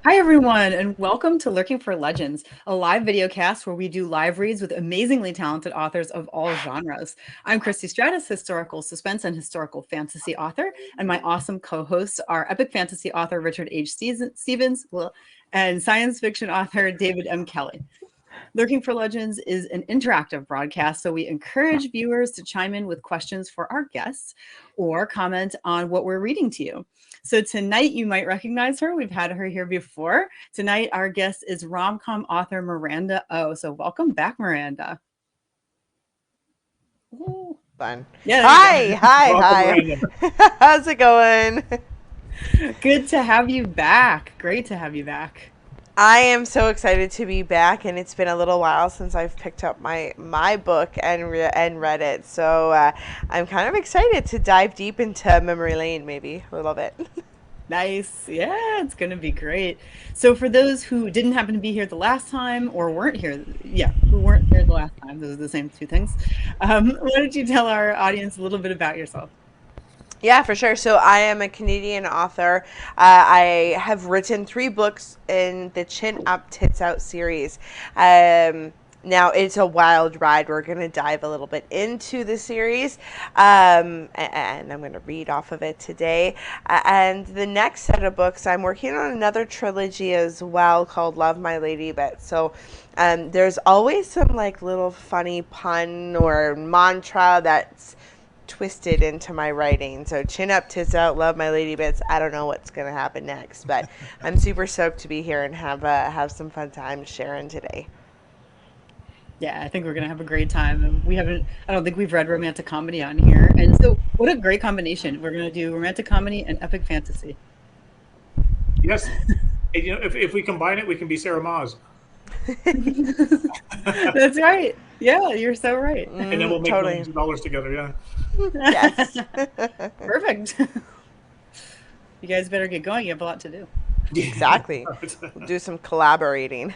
Hi, everyone, and welcome to Lurking for Legends, a live video cast where we do live reads with amazingly talented authors of all genres. I'm Christie Stratus, historical suspense and historical fantasy author, and my awesome co-hosts are epic fantasy author Richard H. Stevens and science fiction author David M. Kelly. Lurking for Legends is an interactive broadcast, so we encourage viewers to chime in with questions for our guests or comment on what we're reading to you. So tonight you might recognize her. We've had her here before. Tonight our guest is RomCom author Miranda Oh. So welcome back, Miranda. Fun. Yeah. Hi. How's it going? Good to have you back. Great to have you back. I am so excited to be back, and it's been a little while since I've picked up my book and read it. So I'm kind of excited to dive deep into memory lane, maybe a little bit. Nice. Yeah, it's going to be great. So for those who didn't happen to be here the last time or weren't here, who weren't here the last time, those are the same two things. Why don't you tell our audience a little bit about yourself? Yeah, for sure. So I am a Canadian author. I have written 3 books in the Chin Up, Tits Out series. Now, it's a wild ride. We're going to dive a little bit into the series, and I'm going to read off of it today. And the next set of books, I'm working on another trilogy as well called Love My Lady Bit. So there's always some like little funny pun or mantra that's twisted into my writing. So Chin Up, Tits Out, Love My Lady Bits. I don't know what's going to happen next, but I'm super stoked to be here and have some fun time sharing today. Yeah, I think we're going to have a great time. And I don't think we've read romantic comedy on here. And so what a great combination. We're going to do romantic comedy and epic fantasy. Yes. If we combine it, we can be Sarah Maas. That's right. Yeah, you're so right. And then we'll make millions of dollars together. Yeah. Yes. Perfect. You guys better get going. You have a lot to do. Exactly. We'll do some collaborating.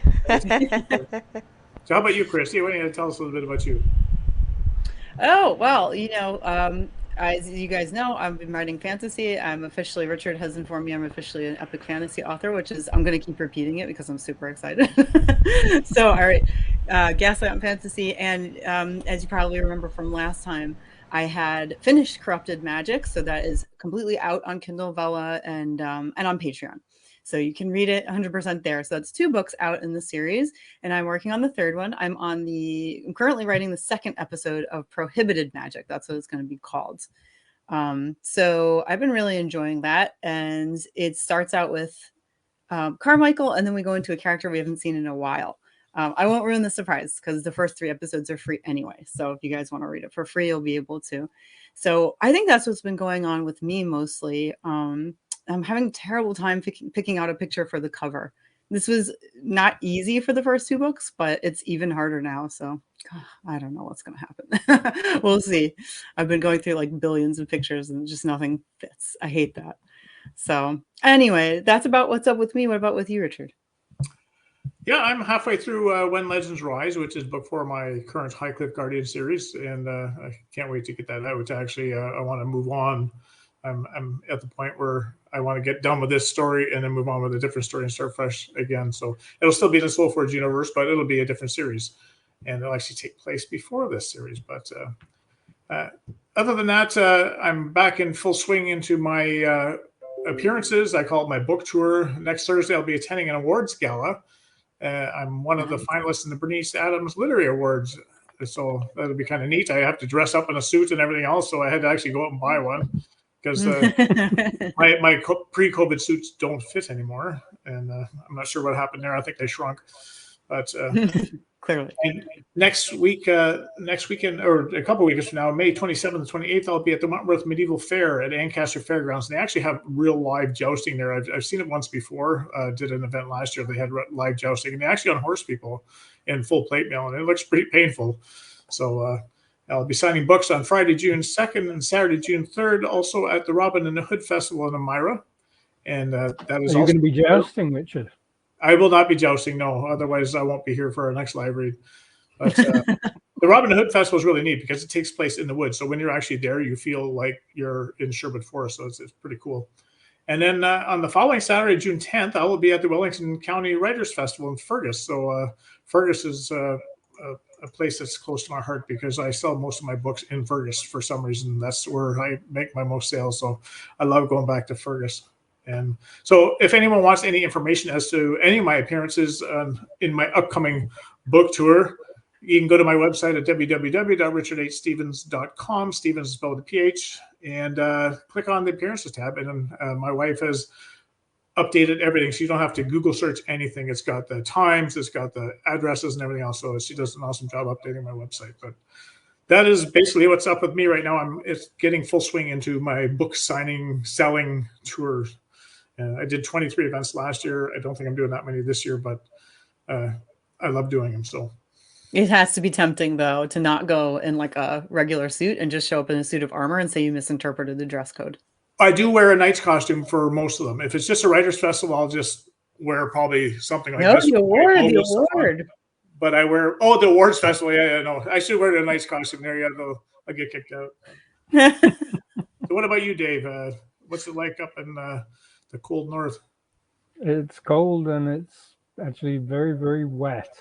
So how about you, Christy? Why don't you tell us a little bit about you? Oh, well, as you guys know, I've been writing fantasy. Richard has informed me I'm officially an epic fantasy author, I'm going to keep repeating it because I'm super excited. So, all right, Gaslight on Fantasy. And as you probably remember from last time, I had finished Corrupted Magic. So that is completely out on Kindle Vella and on Patreon. So you can read it 100% there. So that's 2 books out in the series, and I'm working on the 3rd one. I'm currently writing the 2nd episode of Prohibited Magic. That's what it's going to be called. So I've been really enjoying that, and it starts out with Carmichael, and then we go into a character we haven't seen in a while. I won't ruin the surprise because the first 3 episodes are free anyway. So if you guys want to read it for free, you'll be able to. So I think that's what's been going on with me mostly. I'm having a terrible time picking out a picture for the cover. This was not easy for the first 2 books, but it's even harder now. So I don't know what's going to happen. We'll see. I've been going through like billions of pictures and just nothing fits. I hate that. So anyway, that's about what's up with me. What about with you, Richard? Yeah, I'm halfway through When Legends Rise, which is book 4 of my current Highcliffe Guardian series, and I can't wait to get that out. Actually, I want to move on. I'm at the point where I want to get done with this story and then move on with a different story and start fresh again. So it'll still be in the Soulforge universe, but it'll be a different series, and it'll actually take place before this series. But other than that, I'm back in full swing into my appearances. I call it my book tour. Next Thursday, I'll be attending an awards gala. I'm one of the finalists in the Bernice Adams Literary Awards. So that'll be kind of neat. I have to dress up in a suit and everything else, so I had to actually go out and buy one because my pre-COVID suits don't fit anymore, and I'm not sure what happened there. I think they shrunk, but clearly. And next weekend, or a couple weeks from now, May 27th and 28th, I'll be at the Montworth Medieval Fair at Ancaster Fairgrounds. And they actually have real live jousting there. I've seen it once before. Did an event last year. They had live jousting, and they actually unhorse people in full plate mail, and it looks pretty painful. So I'll be signing books on Friday, June 2nd and Saturday, June 3rd, also at the Robin and the Hood Festival in Elmira. And that is Are you going to be jousting, Richard? I will not be jousting, no. Otherwise, I won't be here for our next live read. But the Robin Hood Festival is really neat because it takes place in the woods. So when you're actually there, you feel like you're in Sherwood Forest. So it's pretty cool. And then on the following Saturday, June 10th, I will be at the Wellington County Writers Festival in Fergus. So Fergus is a place that's close to my heart because I sell most of my books in Fergus for some reason. That's where I make my most sales. So I love going back to Fergus. And so if anyone wants any information as to any of my appearances in my upcoming book tour, you can go to my website at www.richardhstevens.com. Stevens is spelled with a PH, and click on the appearances tab. And my wife has updated everything, so you don't have to Google search anything. It's got the times, it's got the addresses and everything else. So she does an awesome job updating my website. But that is basically what's up with me right now. It's getting full swing into my book signing, selling tours. I did 23 events last year. I don't think I'm doing that many this year, but I love doing them still. It has to be tempting, though, to not go in like a regular suit and just show up in a suit of armor and say you misinterpreted the dress code. I do wear a knight's costume for most of them. If it's just a writer's festival, I'll just wear probably something like this. The award. But I wear, the awards festival. Yeah, no. I should wear a knight's costume there. Yeah, I'll get kicked out. So what about you, Dave? What's it like up in the cold north? It's cold and it's actually very, very wet.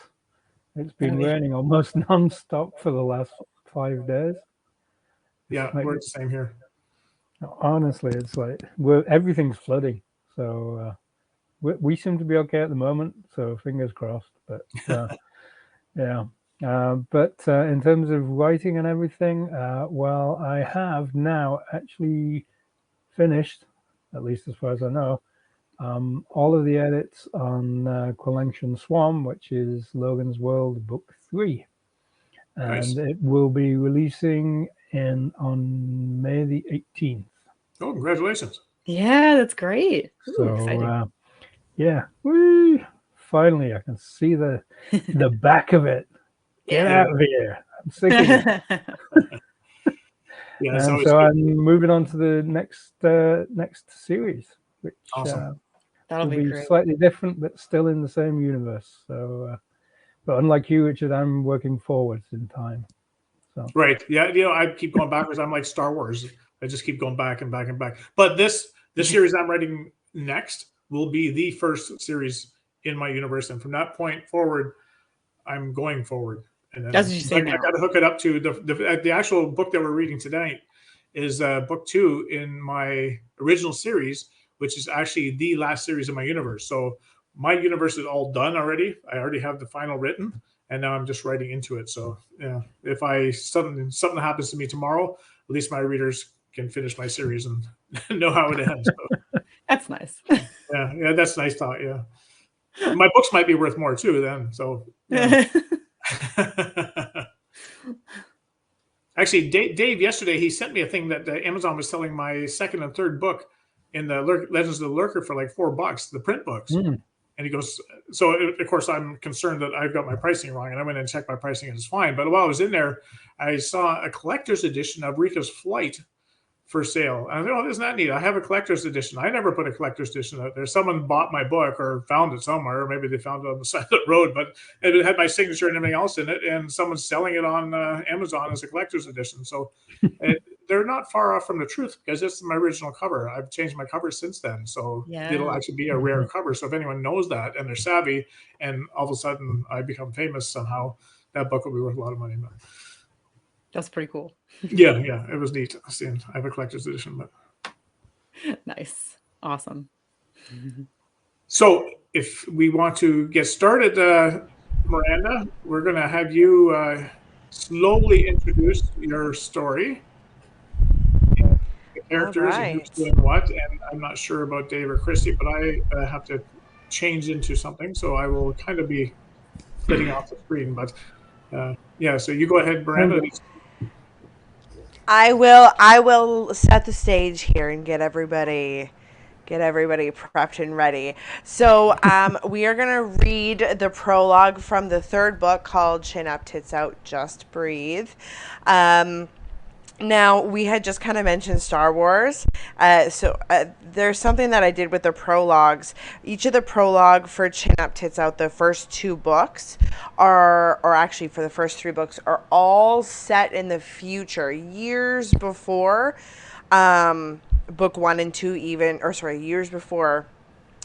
It's been raining almost non-stop for the last 5 days. Yeah, we're the same here. Honestly, it's like everything's flooding. So we seem to be okay at the moment. So fingers crossed. But yeah. But in terms of writing and everything, well, I have now actually finished, at least as far as I know, all of the edits on Quellention Swan, which is Logan's World Book 3. And Nice. It will be releasing on May the 18th. Oh, congratulations. Yeah, that's great. Ooh, So, exciting. yeah. Woo! Finally, I can see the back of it. Get out of here. I'm sick of it. Yeah, And so I'm moving on to the next series, which awesome. That'll will be be great. slightly different, but still in the same universe. So, but unlike you, Richard, I'm working forwards in time. So Right. Yeah. I keep going backwards. I'm like Star Wars. I just keep going back and back and back. But this series I'm writing next will be the first series in my universe, and from that point forward, I'm going forward. And then That's what you say I now. got to hook it up to the actual book that we're reading tonight is book 2 in my original series, which is actually the last series in my universe. So my universe is all done already. I already have the final written, and now I'm just writing into it. So if something happens to me tomorrow, at least my readers can finish my series and know how it ends. So, That's nice. yeah, that's nice thought. Yeah, my books might be worth more too then. So. Yeah. Actually, Dave yesterday he sent me a thing that Amazon was selling my second and third book in the Legends of the Lurker for like $4, the print books. And he goes, so of course I'm concerned that I've got my pricing wrong, and I went and checked my pricing and it's fine. But while I was in there, I saw a collector's edition of Rika's Flight for sale. And I thought, isn't that neat? I have a collector's edition. I never put a collector's edition out there. Someone bought my book or found it somewhere, or maybe they found it on the side of the road, but it had my signature and everything else in it, and someone's selling it on Amazon as a collector's edition. So they're not far off from the truth, because this is my original cover. I've changed my cover since then. So it'll actually be a rare cover. So if anyone knows that and they're savvy, and all of a sudden I become famous somehow, that book will be worth a lot of money. That's pretty cool. Yeah, it was neat. I have a collector's edition, but nice, awesome. So if we want to get started, Miranda, we're going to have you slowly introduce your story, the characters, and who's doing what. And I'm not sure about Dave or Christie, but I have to change into something, so I will kind of be flitting off the screen. But so you go ahead, Miranda. I will set the stage here and get everybody prepped and ready. So we are going to read the prologue from the third book called Chin Up, Tits Out, Just Breathe. Now, we had just kind of mentioned Star Wars. So there's something that I did with the prologues. Each of the prologue for Chin Up, Tits Out, the first 2 books or actually for the first 3 books, are all set in the future, years before book 1 and 2 even, or sorry, years before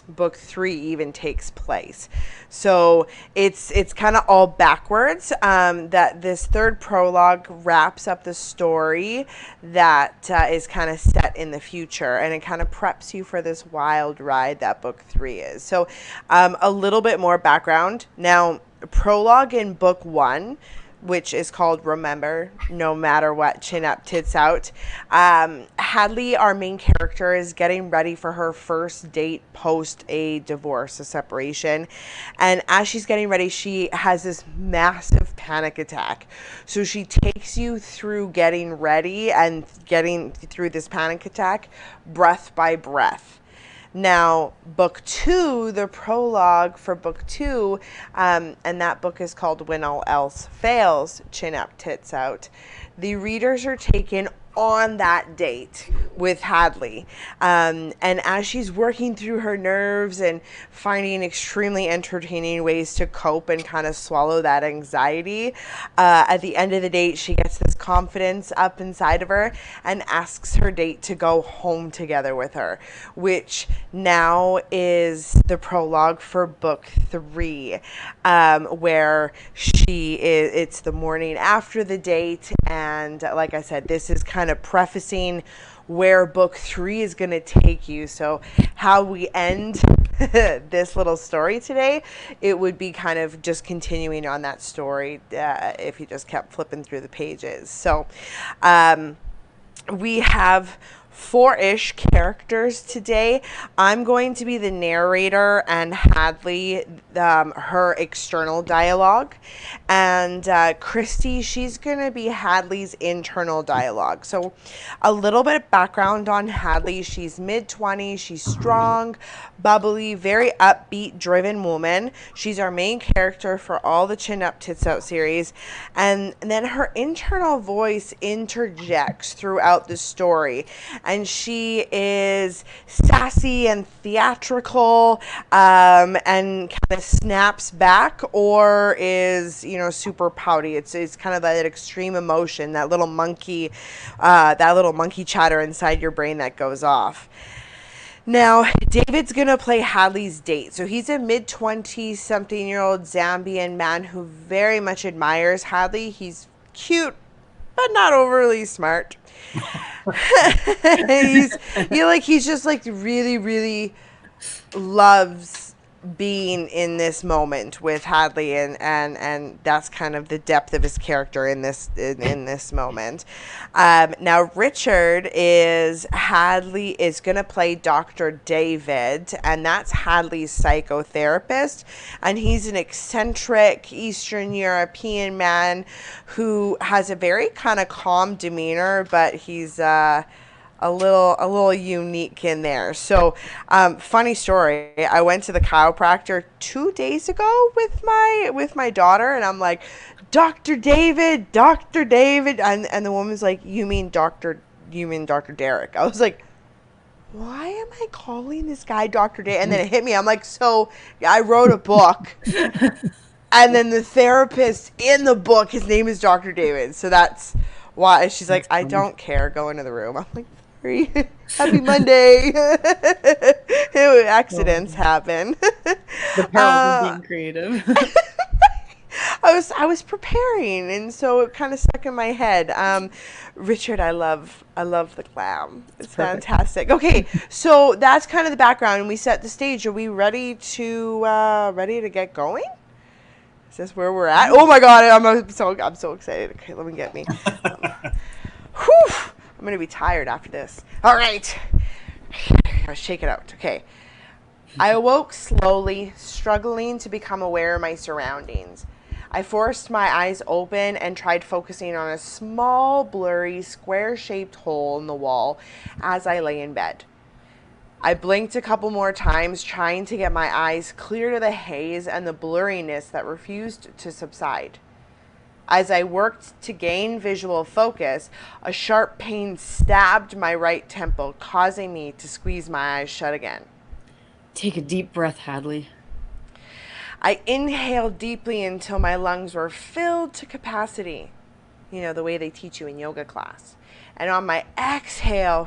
book 3 even takes place. So it's kind of all backwards. That this third prologue wraps up the story that is kind of set in the future, and it kind of preps you for this wild ride that book 3 is. So a little bit more background. Now, prologue in book 1, which is called Remember, No Matter What, Chin Up, Tits Out. Hadley, our main character, is getting ready for her first date post a divorce, a separation. And as she's getting ready, she has this massive panic attack. So she takes you through getting ready and getting through this panic attack, breath by breath. Now, book 2, the prologue for book 2, and that book is called When All Else Fails, Chin Up, Tits Out. The readers are taken on that date with Hadley. And as she's working through her nerves and finding extremely entertaining ways to cope and kind of swallow that anxiety, at the end of the date, she gets this confidence up inside of her and asks her date to go home together with her, which now is the prologue for book 3, where it's the morning after the date. And like I said, this is kind of prefacing where book 3 is going to take you. So how we end this little story today, it would be kind of just continuing on that story if you just kept flipping through the pages. So we have 4-ish characters today. I'm going to be the narrator and Hadley, her external dialogue. And Christie, she's going to be Hadley's internal dialogue. So a little bit of background on Hadley. She's mid-20s. She's strong, bubbly, very upbeat, driven woman. She's our main character for all the Chin Up, Tits Out series. And then her internal voice interjects throughout the story. And she is sassy and theatrical, and kind of snaps back, or is, super pouty. It's kind of that extreme emotion, that little monkey chatter inside your brain that goes off. Now, David's going to play Hadley's date. So he's a mid-20-something-year-old Zambian man who very much admires Hadley. He's cute, but not overly smart. he's just like really, really loves being in this moment with Hadley, and that's kind of the depth of his character in this moment. Now Richard is going to play Dr. David, and that's Hadley's psychotherapist, and he's an eccentric Eastern European man who has a very kind of calm demeanor, but he's a little unique in there. So funny story, I went to the chiropractor 2 days ago with my daughter, and I'm like, Dr. David, and the woman's like, you mean Dr. Derek? I was like, why am I calling this guy Dr. David? And then it hit me, I'm like, so I wrote a book and then the therapist in the book, his name is Dr. David, so that's why. She's like, I don't care, go into the room. I'm like, happy Monday. Accidents happen. The perils of being creative. I was preparing, and so it kind of stuck in my head. Richard, I love the glam. It's perfect. Fantastic. Okay, so that's kind of the background, and we set the stage. Are we ready to get going? Is this where we're at? Oh my God, I'm so excited. Okay, let me get me. Whew. I'm going to be tired after this. All right. I'll shake it out. Okay. I awoke slowly, struggling to become aware of my surroundings. I forced my eyes open and tried focusing on a small, blurry, square-shaped hole in the wall as I lay in bed. I blinked a couple more times, trying to get my eyes clear to the haze and the blurriness that refused to subside. As I worked to gain visual focus, a sharp pain stabbed my right temple, causing me to squeeze my eyes shut again. Take a deep breath, Hadley. I inhaled deeply until my lungs were filled to capacity. The way they teach you in yoga class. And on my exhale,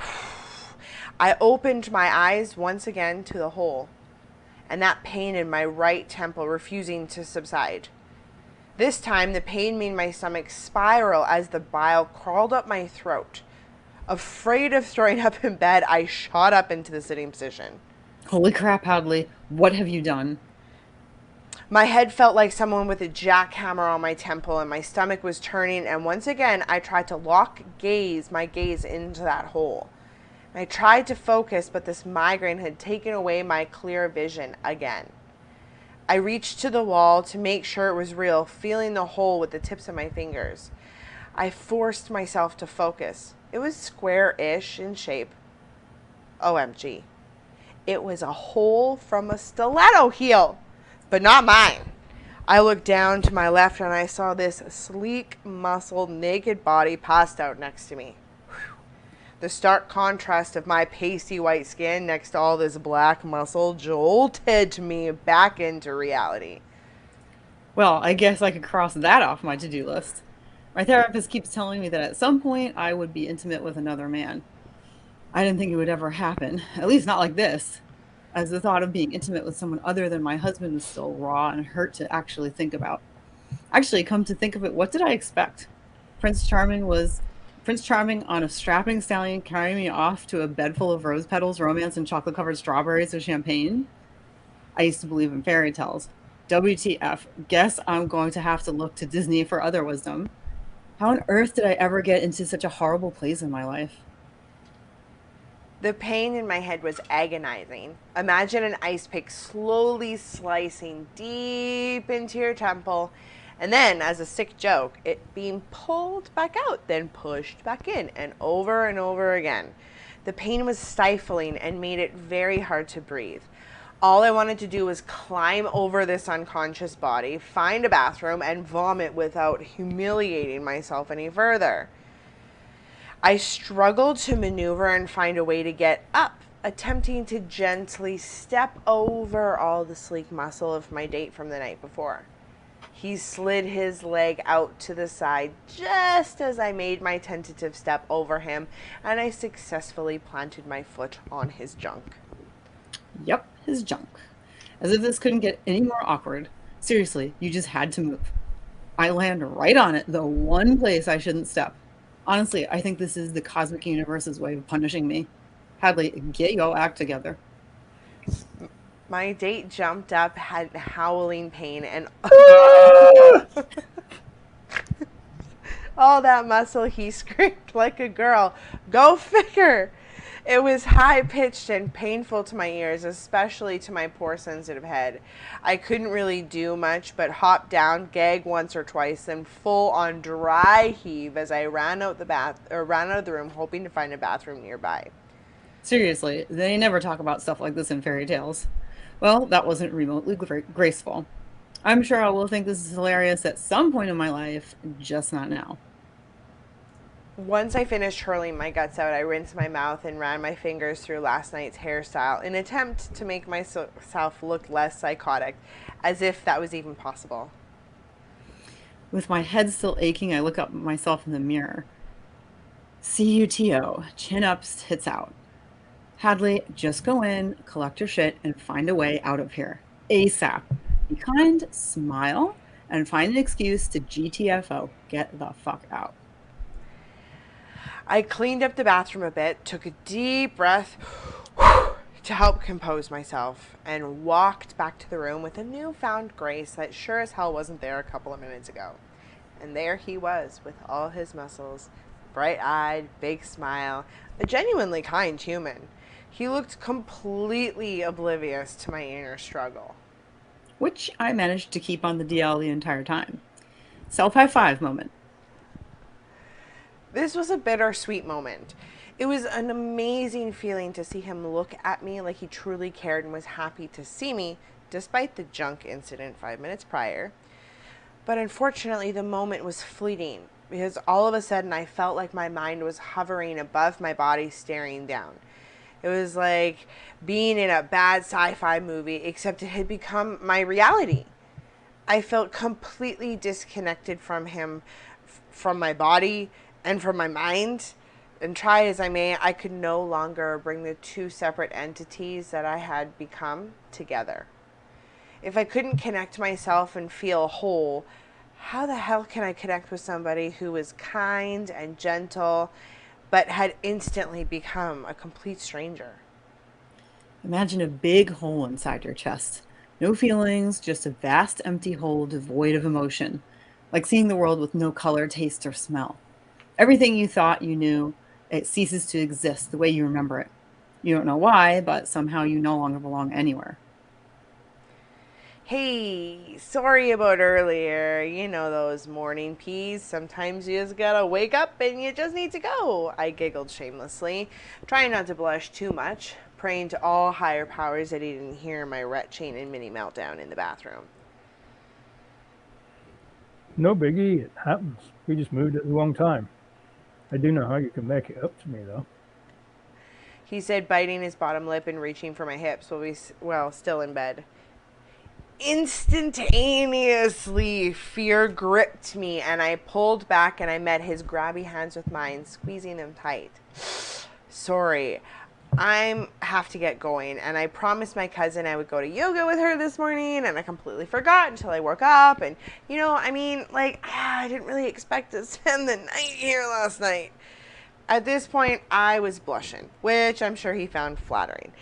I opened my eyes once again to the hole, and that pain in my right temple refusing to subside. This time, the pain made my stomach spiral as the bile crawled up my throat. Afraid of throwing up in bed, I shot up into the sitting position. Holy crap, Hadley. What have you done? My head felt like someone with a jackhammer on my temple, and my stomach was turning, and once again I tried to lock my gaze into that hole. I tried to focus, but this migraine had taken away my clear vision again. I reached to the wall to make sure it was real, feeling the hole with the tips of my fingers. I forced myself to focus. It was square-ish in shape. OMG. It was a hole from a stiletto heel, but not mine. I looked down to my left and I saw this sleek, muscled, naked body passed out next to me. Whew. The stark contrast of my pasty white skin next to all this black muscle jolted me back into reality. Well, I guess I could cross that off my to-do list. My therapist keeps telling me that at some point I would be intimate with another man. I didn't think it would ever happen, at least not like this, as the thought of being intimate with someone other than my husband was still raw and hurt to actually think about. Actually, come to think of it, what did I expect? Prince Charming on a strapping stallion carrying me off to a bed full of rose petals, romance, and chocolate-covered strawberries with champagne? I used to believe in fairy tales. WTF, guess I'm going to have to look to Disney for other wisdom. How on earth did I ever get into such a horrible place in my life? The pain in my head was agonizing. Imagine an ice pick slowly slicing deep into your temple, and then, as a sick joke, it being pulled back out, then pushed back in, and over again. The pain was stifling and made it very hard to breathe. All I wanted to do was climb over this unconscious body, find a bathroom, and vomit without humiliating myself any further. I struggled to maneuver and find a way to get up, attempting to gently step over all the sleek muscle of my date from the night before. He slid his leg out to the side just as I made my tentative step over him, and I successfully planted my foot on his junk. Yep, his junk. As if this couldn't get any more awkward. Seriously, you just had to move. I land right on it, the one place I shouldn't step. Honestly, I think this is the cosmic universe's way of punishing me. Hadley, get your act together. My date jumped up, had howling pain, and all that muscle, he screamed like a girl. Go figure! It was high-pitched and painful to my ears, especially to my poor sensitive head. I couldn't really do much but hop down, gag once or twice, then full-on dry heave as I ran out of the room, hoping to find a bathroom nearby. Seriously, they never talk about stuff like this in fairy tales. Well, that wasn't remotely graceful. I'm sure I will think this is hilarious at some point in my life, just not now. Once I finished hurling my guts out, I rinsed my mouth and ran my fingers through last night's hairstyle in an attempt to make myself look less psychotic, as if that was even possible. With my head still aching, I look up at myself in the mirror. CUTO, chin ups, tits out. Hadley, just go in, collect your shit, and find a way out of here. ASAP. Be kind, smile, and find an excuse to GTFO. Get the fuck out. I cleaned up the bathroom a bit, took a deep breath to help compose myself, and walked back to the room with a newfound grace that sure as hell wasn't there a couple of minutes ago. And there he was, with all his muscles, bright-eyed, big smile, a genuinely kind human. He looked completely oblivious to my inner struggle. Which I managed to keep on the DL the entire time. Self-high five moment. This was a bittersweet moment. It was an amazing feeling to see him look at me like he truly cared and was happy to see me, despite the junk incident 5 minutes prior. But unfortunately, the moment was fleeting, because all of a sudden I felt like my mind was hovering above my body, staring down. It was like being in a bad sci-fi movie, except it had become my reality. I felt completely disconnected from him, from my body, and from my mind. And try as I may, I could no longer bring the two separate entities that I had become together. If I couldn't connect myself and feel whole, how the hell can I connect with somebody who was kind and gentle, but had instantly become a complete stranger? Imagine a big hole inside your chest. No feelings, just a vast empty hole devoid of emotion, like seeing the world with no color, taste, or smell. Everything you thought you knew, it ceases to exist the way you remember it. You don't know why, but somehow you no longer belong anywhere. Hey, sorry about earlier. You know those morning peas. Sometimes you just gotta wake up and you just need to go. I giggled shamelessly, trying not to blush too much, praying to all higher powers that he didn't hear my retching and mini meltdown in the bathroom. No biggie, it happens. We just moved at the wrong time. I do know how you can make it up to me, though. He said, biting his bottom lip and reaching for my hips while still in bed. Instantaneously, fear gripped me, and I pulled back and I met his grabby hands with mine, squeezing them tight. Sorry, I have to get going, and I promised my cousin I would go to yoga with her this morning, and I completely forgot until I woke up, and, I didn't really expect to spend the night here last night. At this point, I was blushing, which I'm sure he found flattering.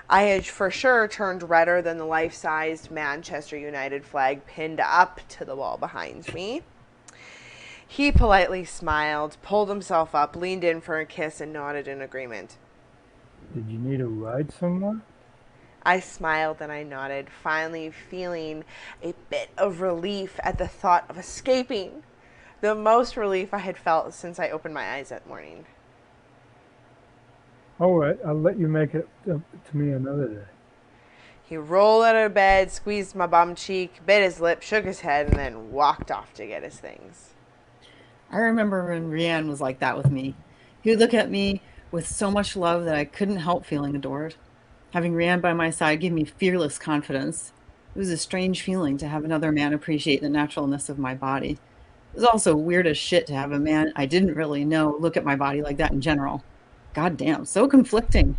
I had for sure turned redder than the life-sized Manchester United flag pinned up to the wall behind me. He politely smiled, pulled himself up, leaned in for a kiss, and nodded in agreement. Did you need a ride somewhere? I smiled and I nodded, finally feeling a bit of relief at the thought of escaping. The most relief I had felt since I opened my eyes that morning. All right, I'll let you make it up to me another day. He rolled out of bed, squeezed my bum cheek, bit his lip, shook his head, and then walked off to get his things. I remember when Rianne was like that with me. He would look at me with so much love that I couldn't help feeling adored. Having Rianne by my side gave me fearless confidence. It was a strange feeling to have another man appreciate the naturalness of my body. It was also weird as shit to have a man I didn't really know look at my body like that in general. God damn, so conflicting.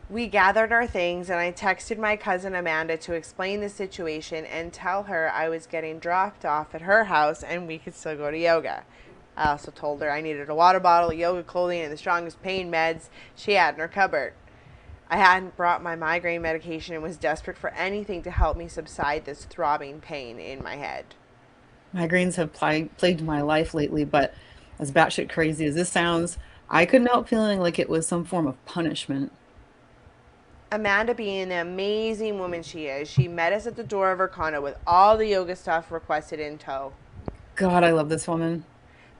We gathered our things, and I texted my cousin Amanda to explain the situation and tell her I was getting dropped off at her house and we could still go to yoga. I also told her I needed a water bottle, yoga clothing, and the strongest pain meds she had in her cupboard. I hadn't brought my migraine medication and was desperate for anything to help me subside this throbbing pain in my head. Migraines have plagued my life lately, but as batshit crazy as this sounds, I couldn't help feeling like it was some form of punishment. Amanda, being the amazing woman she is, she met us at the door of her condo with all the yoga stuff requested in tow. God, I love this woman.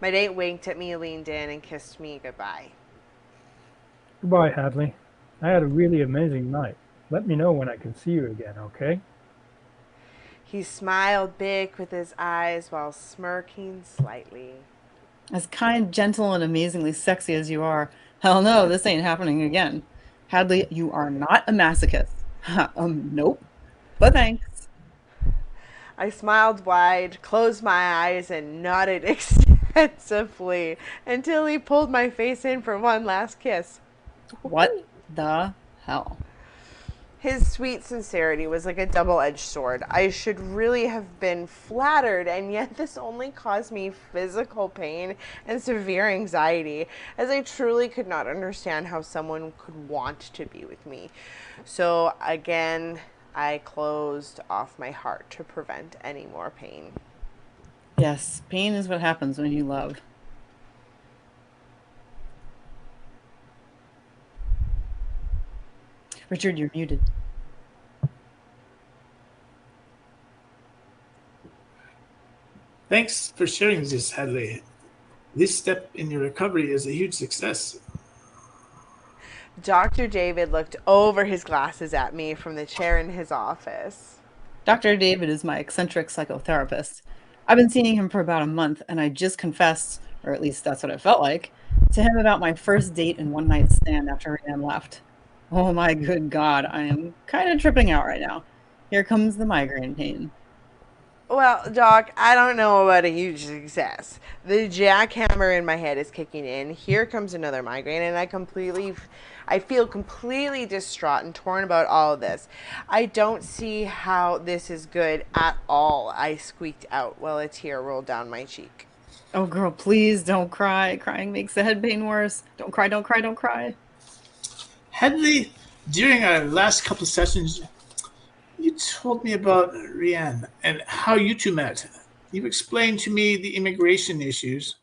My date winked at me, leaned in, and kissed me goodbye. Goodbye, Hadley. I had a really amazing night. Let me know when I can see you again, okay? He smiled big with his eyes while smirking slightly. As kind, gentle, and amazingly sexy as you are, hell no, this ain't happening again. Hadley, you are not a masochist. Nope. But thanks. I smiled wide, closed my eyes, and nodded extensively until he pulled my face in for one last kiss. What the hell? His sweet sincerity was like a double-edged sword. I should really have been flattered, and yet this only caused me physical pain and severe anxiety, as I truly could not understand how someone could want to be with me. So again, I closed off my heart to prevent any more pain. Yes, pain is what happens when you love. Richard, you're muted. Thanks for sharing this, Hadley. This step in your recovery is a huge success. Dr. David looked over his glasses at me from the chair in his office. Dr. David is my eccentric psychotherapist. I've been seeing him for about a month, and I just confessed, or at least that's what it felt like, to him about my first date and one night stand after Rianne left. Oh my good God, I am kind of tripping out right now. Here comes the migraine pain. Well, Doc, I don't know about a huge success. The jackhammer in my head is kicking in. Here comes another migraine, and I feel completely distraught and torn about all of this. I don't see how this is good at all, I squeaked out while a tear rolled down my cheek. Oh, girl, please don't cry. Crying makes the head pain worse. Don't cry, don't cry, don't cry. Hedley, during our last couple of sessions, you told me about Rianne and how you two met. You explained to me the immigration issues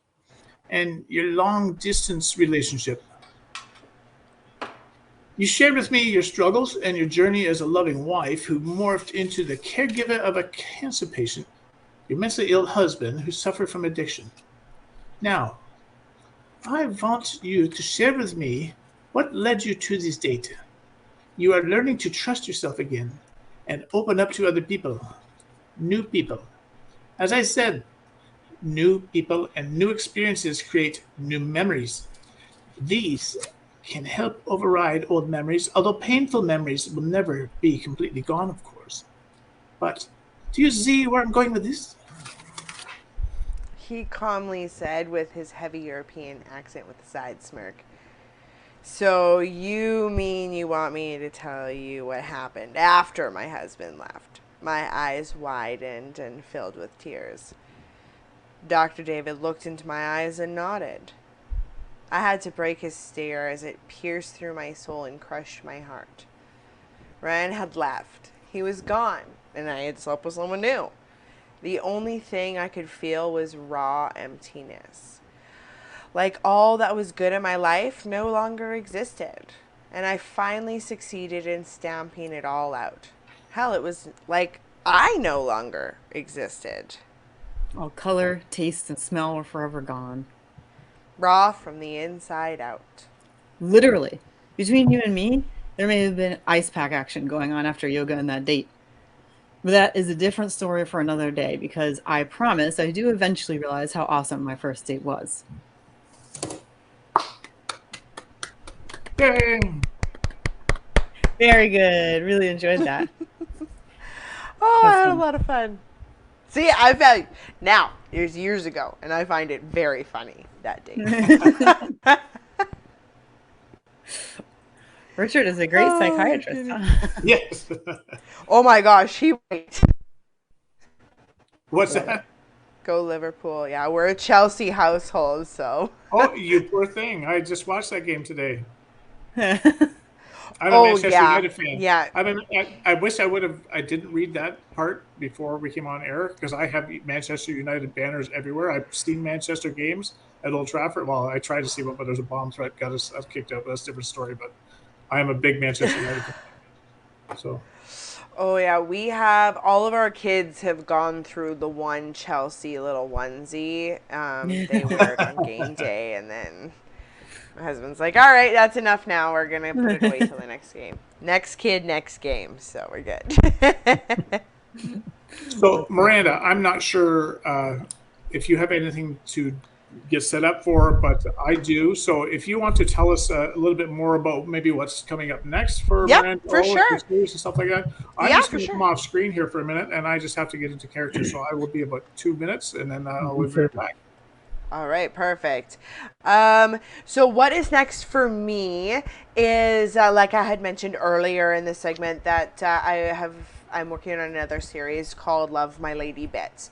and your long distance relationship. You shared with me your struggles and your journey as a loving wife who morphed into the caregiver of a cancer patient, your mentally ill husband who suffered from addiction. Now, I want you to share with me what led you to this date. You are learning to trust yourself again and open up to other people, new people. As I said, new people and new experiences create new memories. These can help override old memories, although painful memories will never be completely gone, of course. But do you see where I'm going with this? He calmly said with his heavy European accent with a side smirk. So you mean you want me to tell you what happened after my husband left? My eyes widened and filled with tears. Dr. David looked into my eyes and nodded. I had to break his stare as it pierced through my soul and crushed my heart. Ryan had left. He was gone, and I had slept with someone new. The only thing I could feel was raw emptiness. Like all that was good in my life no longer existed. And I finally succeeded in stamping it all out. Hell, it was like I no longer existed. All color, taste, and smell were forever gone. Raw from the inside out. Literally. Between you and me, there may have been ice pack action going on after yoga and that date. But that is a different story for another day because I promise I do eventually realize how awesome my first date was. Yay! Very good. Really enjoyed that. Oh, I had a fun. lot of fun. See, I found now, it was years ago, and I find it very funny that date. Richard is a great Oh, psychiatrist. goodness. Huh? Yes. Oh my gosh, he wait. What's that? Go Liverpool. Yeah, we're a Chelsea household, so. Oh, you poor thing. I just watched that game today. I'm a Oh, Manchester yeah. United fan. Yeah. I wish I would have. I didn't read that part before we came on air because I have Manchester United banners everywhere. I've seen Manchester games at Old Trafford. Well, I tried to see what, but there's a bomb threat got us kicked out. But that's a different story. But I am a big Manchester United fan. So Oh yeah, we have all of our kids have gone through the one Chelsea little onesie. They wear it on game day, and then my husband's like, "All right, that's enough now. We're gonna put it away till the next game. Next kid, next game. So we're good." So, Miranda, I'm not sure if you have anything to get set up for, but I do. So, if you want to tell us a little bit more about maybe what's coming up next for Yep, Miranda for Oh, sure. and series and stuff like that, I'm Yeah, just for going to sure. come off screen here for a minute, and I just have to get into character. So, I will be about 2 minutes, and then I'll be right back. All right, perfect. So what is next for me is, like I had mentioned earlier in this segment, that I'm working on another series called Love My Lady Bits.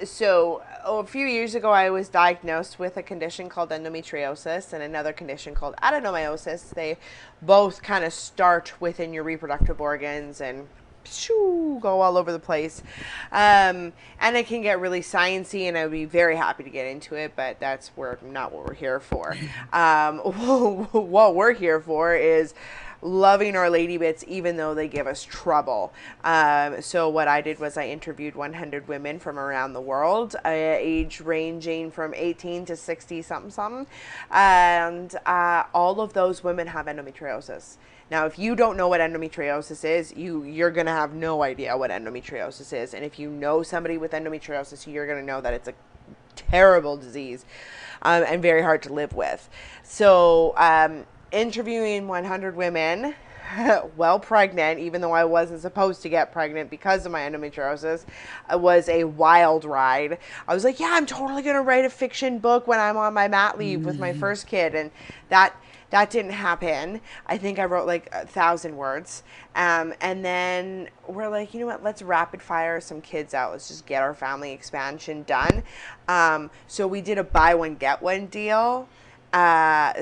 So a few years ago, I was diagnosed with a condition called endometriosis and another condition called adenomyosis. They both kind of start within your reproductive organs and go all over the place, and it can get really sciencey, and I would be very happy to get into it, but that's not what we're here for. What we're here for is loving our lady bits even though they give us trouble. So what I did was I interviewed 100 women from around the world, age ranging from 18 to 60 something, and all of those women have endometriosis. Now, if you don't know what endometriosis is, you're going to have no idea what endometriosis is. And if you know somebody with endometriosis, you're going to know that it's a terrible disease and very hard to live with. So interviewing 100 women well pregnant, even though I wasn't supposed to get pregnant because of my endometriosis, was a wild ride. I was like, yeah, I'm totally going to write a fiction book when I'm on my mat leave with my first kid. And that didn't happen. I think I wrote like 1,000 words. And then we're like, you know what, let's rapid fire some kids out. Let's just get our family expansion done. So we did a buy one, get one deal.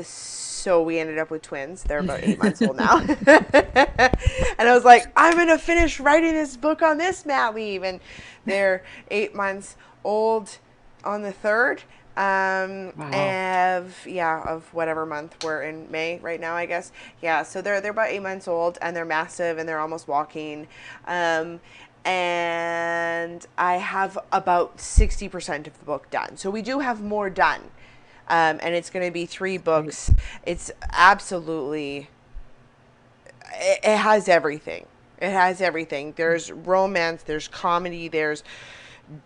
So we ended up with twins. They're about 8 months old now. And I was like, I'm going to finish writing this book on this mat leave. And they're 8 months old on the 3rd. Of whatever month we're in, May right now, I guess. Yeah, so they're about 8 months old, and they're massive, and they're almost walking. And I have about 60% of the book done. So we do have more done. And it's going to be 3 books. It's absolutely, it has everything. It has everything. There's romance, there's comedy, there's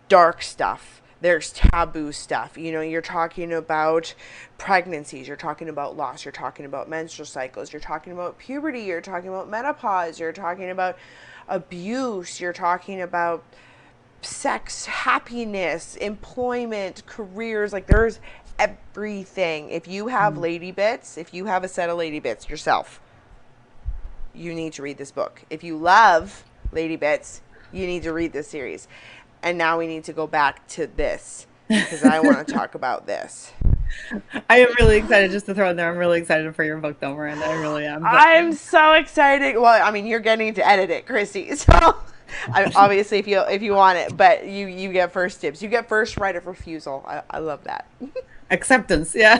dark stuff, there's taboo stuff. You know, you're talking about pregnancies, you're talking about loss, you're talking about menstrual cycles, you're talking about puberty, you're talking about menopause, you're talking about abuse, you're talking about sex, happiness, employment, careers. Like, there's everything. If you have lady bits, if you have a set of lady bits yourself, you need to read this book. If you love lady bits, you need to read this series. And now we need to go back to this because I want to talk about this. I am really excited, just to throw in there, I'm really excited for your book though, Miranda. I really am. I'm so excited. Well, I mean, you're getting to edit it, Christie. So obviously if you want it, but you get first dibs. You get first right of refusal. I love that. Acceptance, yeah.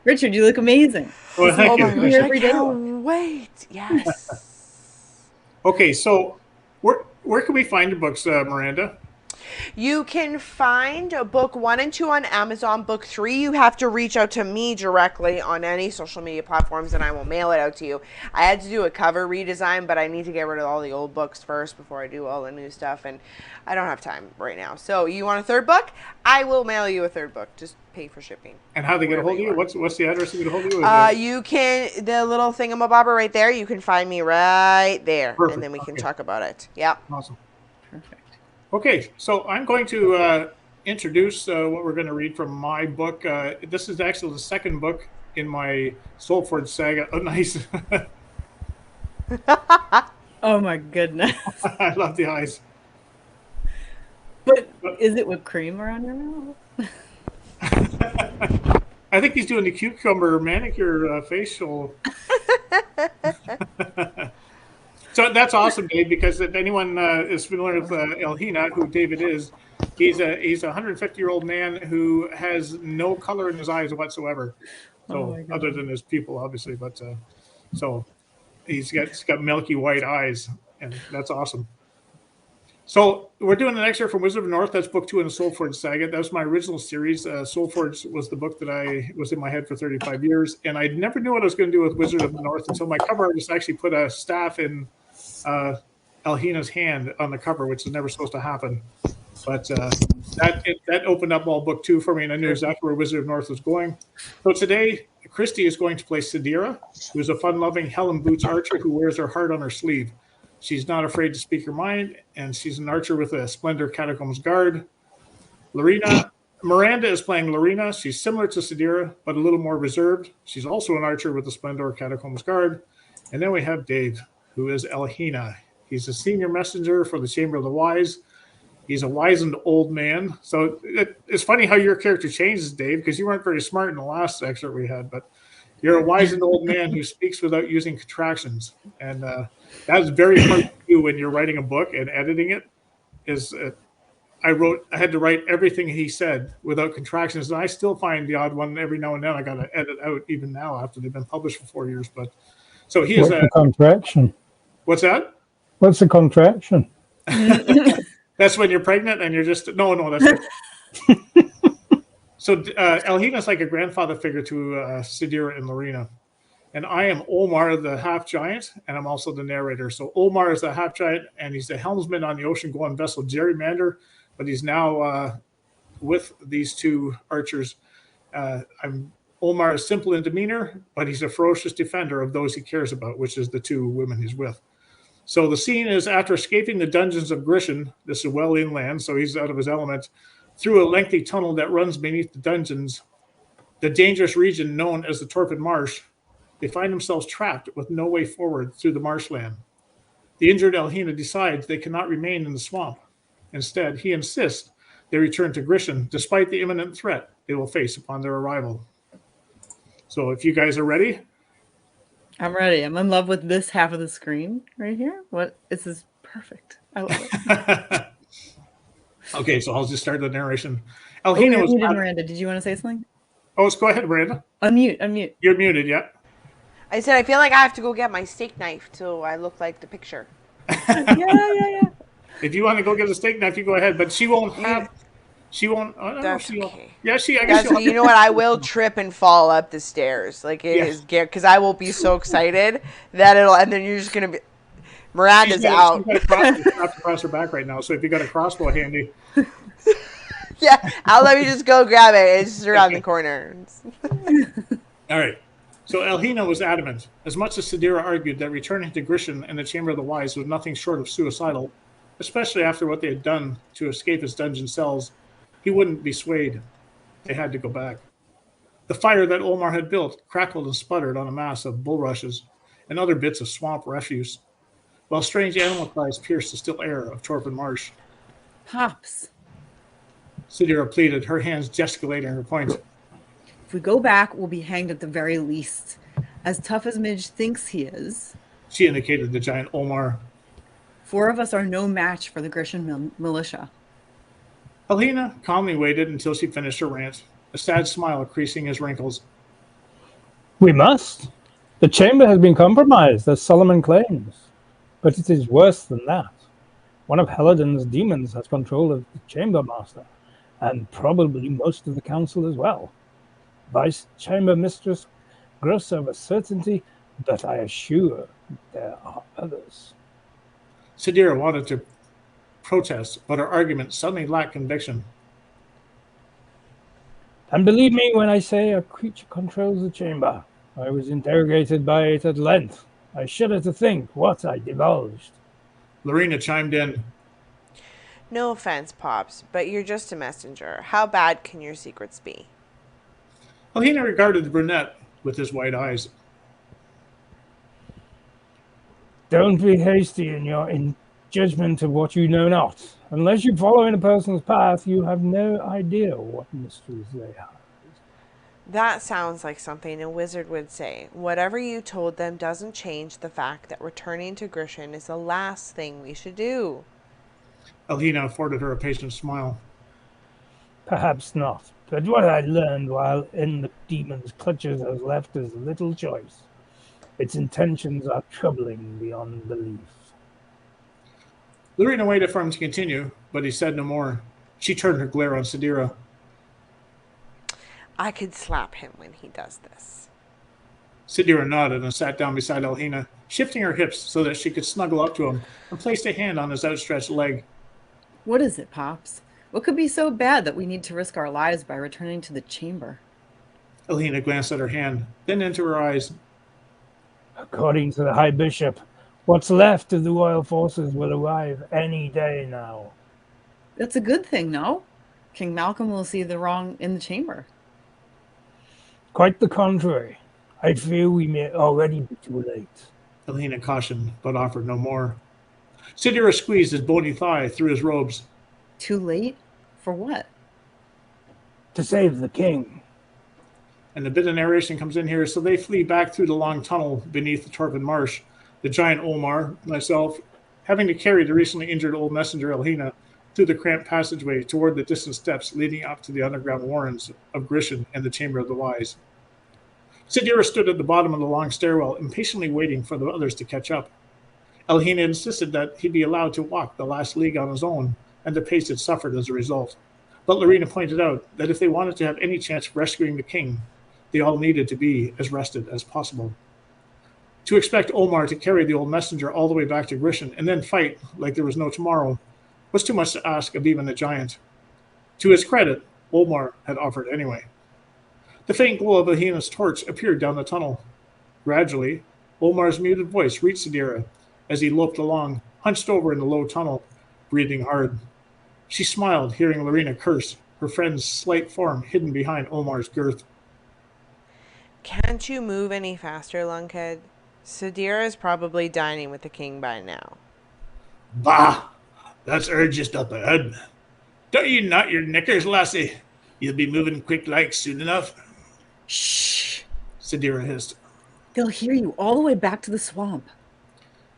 Richard, you look amazing. Well, thank you. I can't wait. Yes. Okay, so where can we find your books, Miranda? You can find book 1 and 2 on Amazon. Book 3, you have to reach out to me directly on any social media platforms, and I will mail it out to you. I had to do a cover redesign, but I need to get rid of all the old books first before I do all the new stuff, and I don't have time right now. So you want a 3rd book? I will mail you a 3rd book. Just pay for shipping. And how they get a hold of you? What's the address to get a hold of you? You can, the little thingamabobber right there, you can find me right there. Perfect. And then we can talk about it. Yeah. Awesome. Perfect. Okay, so I'm going to introduce what we're going to read from my book. This is actually the 2nd book in my Soulforge saga. Oh, nice. Oh my goodness. I love the eyes. But is it whipped cream around your mouth? I think he's doing the cucumber manicure facial. So that's awesome, Dave, because if anyone is familiar with Elhina, who David is, he's a 150-year-old man who has no color in his eyes whatsoever. So other than his pupil, obviously, but so he's got milky white eyes, and that's awesome. So we're doing an excerpt from Wizard of the North. That's book 2 in the Soulforge saga. That was my original series. Soulforge was the book that I was in my head for 35 years, and I never knew what I was going to do with Wizard of the North until my cover artist actually put a staff in Elhina's hand on the cover, which is never supposed to happen. But that opened up all book 2 for me, and I knew exactly where Wizard of the North was going. So today, Christie is going to play Sidira, who's a fun-loving Helen Boots archer who wears her heart on her sleeve. She's not afraid to speak her mind, and she's an archer with a Splendor Catacombs Guard. Miranda is playing Lorena. She's similar to Sidira, but a little more reserved. She's also an archer with the Splendor Catacombs Guard. And then we have Dave, who is Elhina. He's a senior messenger for the Chamber of the Wise. He's a wizened old man. So it's funny how your character changes, Dave, because you weren't very smart in the last excerpt we had, but you're a wizened old man who speaks without using contractions. And that's very hard to do when you're writing a book and editing it. I had to write everything he said without contractions, and I still find the odd one every now and then I got to edit out, even now after they've been published for 4 years. But so he is a contraction. What's that? What's a contraction? That's when you're pregnant and you're just no. That's So Elhina's like a grandfather figure to Sidira and Lorena. And I am Omar, the half-giant, and I'm also the narrator. So Omar is the half-giant, and he's the helmsman on the ocean-going vessel Gerrymander, but he's now with these 2 archers. I'm Omar is simple in demeanor, but he's a ferocious defender of those he cares about, which is the two women he's with. So the scene is after escaping the dungeons of Grishin, this is well inland, so he's out of his element, through a lengthy tunnel that runs beneath the dungeons, the dangerous region known as the Torpid Marsh. They find themselves trapped with no way forward through the marshland. The injured Elhina decides they cannot remain in the swamp. Instead, he insists they return to Grishin, despite the imminent threat they will face upon their arrival. So if you guys are ready. I'm ready. I'm in love with this half of the screen right here. This is perfect. I love it. Okay, so I'll just start the narration. Elhina was muted, Miranda. Did you want to say something? Oh, go ahead, Miranda. Unmute. You're muted, yeah. I said I feel like I have to go get my steak knife so I look like the picture. Yeah. If you want to go get a steak knife, you go ahead. But she won't have. She won't. That's okay. Yeah, I guess. You know what? I will trip and fall up the stairs. Like it is, because I will be so excited that and then you're just gonna be. Miranda's out. She's got a cross her back right now. So if you got a crossbow handy. Yeah, I'll let you just go grab it. It's just around the corner. All right. So Elhina was adamant. As much as Sidira argued that returning to Grishin and the Chamber of the Wise was nothing short of suicidal, especially after what they had done to escape his dungeon cells, he wouldn't be swayed. They had to go back. The fire that Omar had built crackled and sputtered on a mass of bulrushes and other bits of swamp refuse, while strange animal cries pierced the still air of Torpid Marsh. Pops. Sidira pleaded, her hands gesticulating her point. If we go back, we'll be hanged at the very least. As tough as Midge thinks he is. She indicated the giant Omar. 4 of us are no match for the Grishin militia. Elhina calmly waited until she finished her rant, a sad smile creasing his wrinkles. We must. The chamber has been compromised, as Solomon claims. But it is worse than that. One of Helidon's demons has control of the chamber master, and probably most of the council as well. Vice Chamber Mistress grows of a certainty, but I assure there are others. Sidira wanted to protest, but her argument suddenly lacked conviction. And believe me when I say a creature controls the chamber. I was interrogated by it at length. I shudder to think what I divulged. Lorena chimed in. No offense, Pops, but you're just a messenger. How bad can your secrets be? Elhina regarded the brunette with his white eyes. Don't be hasty in your judgment of what you know not. Unless you follow in a person's path, you have no idea what mysteries they have. That sounds like something a wizard would say. Whatever you told them doesn't change the fact that returning to Grishin is the last thing we should do. Elhina afforded her a patient smile. Perhaps not, but what I learned while in the demon's clutches has left us little choice. Its intentions are troubling beyond belief. Lorena waited for him to continue, but he said no more. She turned her glare on Sidira. I could slap him when he does this. Sidira nodded and sat down beside Elhina, shifting her hips so that she could snuggle up to him, and placed a hand on his outstretched leg. What is it, Pops? What could be so bad that we need to risk our lives by returning to the chamber? Elhina glanced at her hand, then into her eyes. According to the High Bishop, what's left of the royal forces will arrive any day now. That's a good thing, no? King Malcolm will see the wrong in the chamber. Quite the contrary. I fear we may already be too late. Elhina cautioned, but offered no more. Sidira squeezed his bony thigh through his robes. Too late? For what? To save the king. And a bit of narration comes in here. So they flee back through the long tunnel beneath the Torpid Marsh. The giant Omar, myself, having to carry the recently injured old messenger Elhina through the cramped passageway toward the distant steps leading up to the underground warrens of Grishin and the Chamber of the Wise. Sidira stood at the bottom of the long stairwell, impatiently waiting for the others to catch up. Elhina insisted that he be allowed to walk the last league on his own, and the pace had suffered as a result. But Lorena pointed out that if they wanted to have any chance of rescuing the king, they all needed to be as rested as possible. To expect Omar to carry the old messenger all the way back to Grishin and then fight like there was no tomorrow was too much to ask of even the giant. To his credit, Omar had offered anyway. The faint glow of Alhina's torch appeared down the tunnel. Gradually, Omar's muted voice reached Sadira as he loped along, hunched over in the low tunnel, breathing hard. She smiled, hearing Lorena curse, her friend's slight form hidden behind Omar's girth. Can't you move any faster, lunkhead? Sadira is probably dining with the king by now. Bah! That's her just up ahead. Don't you knot your knickers, lassie? You'll be moving quick like soon enough. Shh! Sadira hissed. They'll hear you all the way back to the swamp.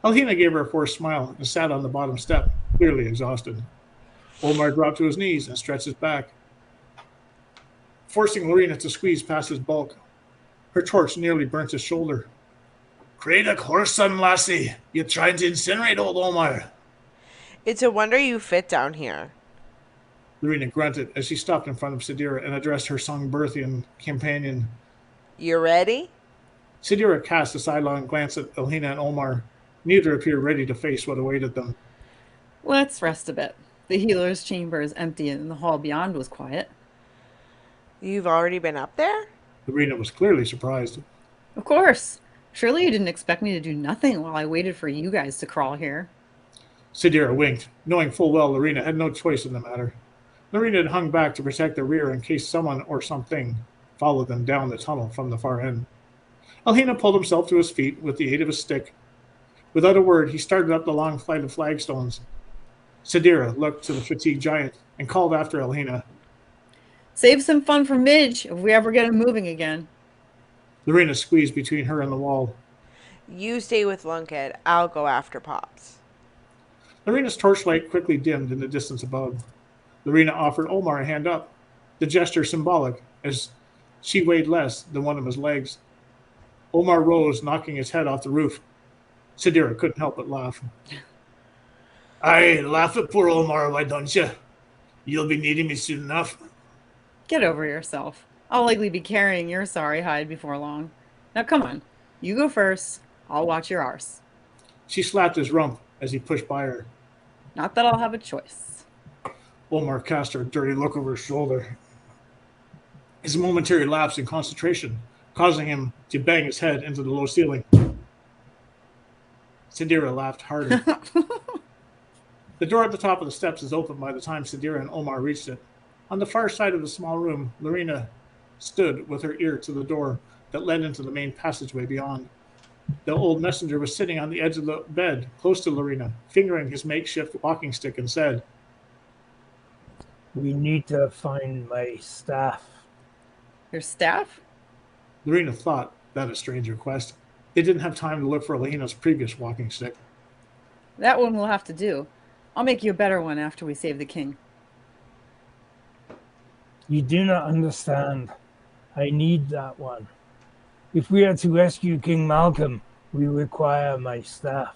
Alhina gave her a forced smile and sat on the bottom step, clearly exhausted. Omar dropped to his knees and stretched his back, forcing Lorena to squeeze past his bulk. Her torch nearly burnt his shoulder. Craddock horse son, lassie. You're trying to incinerate old Omar. It's a wonder you fit down here. Lorena grunted as she stopped in front of Sadira and addressed her Songberthian companion. You ready? Sadira cast a sidelong glance at Alhina and Omar. Neither appeared ready to face what awaited them. Let's rest a bit. The healer's chamber is empty and the hall beyond was quiet. You've already been up there? Lorena was clearly surprised. Of course. Surely you didn't expect me to do nothing while I waited for you guys to crawl here. Sadira winked, knowing full well Lorena had no choice in the matter. Lorena had hung back to protect the rear in case someone or something followed them down the tunnel from the far end. Alhina pulled himself to his feet with the aid of his stick. Without a word, he started up the long flight of flagstones. Sadira looked to the fatigued giant and called after Alhina. Save some fun for Midge if we ever get him moving again. Lorena squeezed between her and the wall. You stay with Lunkhead. I'll go after Pops. Lorena's torchlight quickly dimmed in the distance above. Lorena offered Omar a hand up, the gesture symbolic, as she weighed less than one of his legs. Omar rose, knocking his head off the roof. Sadira couldn't help but laugh. Aye, laugh at poor Omar, why don't you? You'll be needing me soon enough. Get over yourself. I'll likely be carrying your sorry hide before long. Now come on. You go first. I'll watch your arse. She slapped his rump as he pushed by her. Not that I'll have a choice. Omar cast her a dirty look over his shoulder. His momentary lapse in concentration, causing him to bang his head into the low ceiling. Sadira laughed harder. The door at the top of the steps is open by the time Sadira and Omar reached it. On the far side of the small room, Lorena stood with her ear to the door that led into the main passageway beyond. The old messenger was sitting on the edge of the bed, close to Lorena, fingering his makeshift walking stick, and said, We need to find my staff. Your staff? Lorena thought that a strange request. They didn't have time to look for Alhina's previous walking stick. That one will have to do. I'll make you a better one after we save the king. You do not understand. I need that one. If we are to rescue King Malcolm, we require my staff.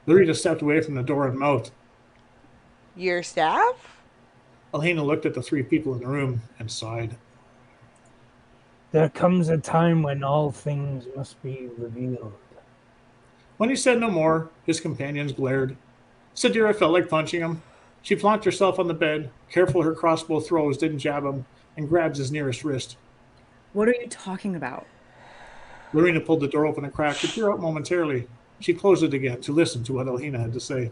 Lorena stepped away from the door and mouthed. Your staff? Alhina looked at the three people in the room and sighed. There comes a time when all things must be revealed. When he said no more, his companions glared. Sadira felt like punching him. She plonked herself on the bed, careful her crossbow throws didn't jab him, and grabbed his nearest wrist. What are you talking about? Lorena pulled the door open a crack to peer out momentarily. She closed it again to listen to what Alhina had to say.